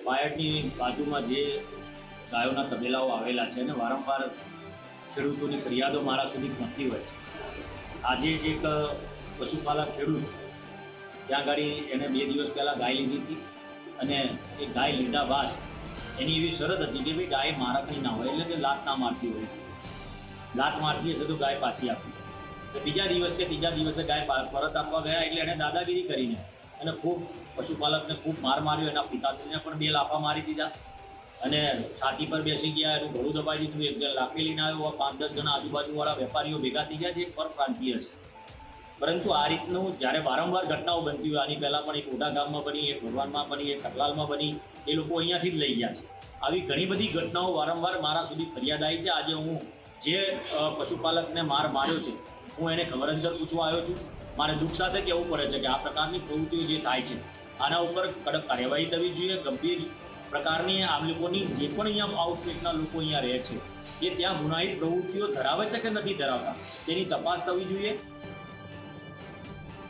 વાયડની બાજુમાં જે ગાયોના તબેલાઓ આવેલા છે અને વારંવાર ખેડૂતોની ફરિયાદો મારા સુધી પહોંચતી હોય છે. આજે જ એક પશુપાલક ખેડૂત ત્યાં આગળ એણે 2 દિવસ પહેલાં ગાય લીધી હતી અને એ ગાય લીધા બાદ એની એવી શરત હતી કે ભાઈ ગાય મારકણી ના હોય, એટલે કે લાત ના મારતી હોય. લાત મારતી હશે તો ગાય પાછી આપી. તો બીજા દિવસ કે ત્રીજા દિવસે ગાય પરત આપવા ગયા એટલે એણે દાદાગીરી કરીને અને ખૂબ પશુપાલકને ખૂબ માર માર્યો. એના પિતાશ્રીને પણ 2 લાફા મારી દીધા અને છાતી પર બેસી ગયા. એનું ગળું દબાઈ દીધું. એક જણ લાકડી લઈને આવ્યો. 5-10 જણા આજુબાજુવાળા વેપારીઓ ભેગા થઈ ગયા જે પરપ્રાંતીય છે. પરંતુ આ રીતનું જ્યારે વારંવાર ઘટનાઓ બનતી હોય, આની પહેલાં પણ એક ઓઢા ગામમાં બની, એક ભગવાનમાં બની, એક કટલાલમાં બની, એ લોકો અહીંયાથી જ લઈ ગયા છે. આવી ઘણી બધી ઘટનાઓ વારંવાર મારા સુધી ફરિયાદ આવી છે. આજે હું જે પશુપાલકને માર માર્યો છે હું એને ખબર અંતર પૂછવા આવ્યો છું. મારે દુઃખ સાથે કહેવું પડે છે કે આ પ્રકારની પ્રવૃત્તિઓ જે થાય છે આના ઉપર કડક કાર્યવાહી થવી જોઈએ. ગંભીર પ્રકારની આ લોકોની જે પણ અહીંયા આઉટસ્ટેટના લોકો અહીંયા રહે છે એ ત્યાં ગુનાહિત પ્રવૃત્તિઓ ધરાવે છે કે નથી ધરાવતા તેની તપાસ થવી જોઈએ.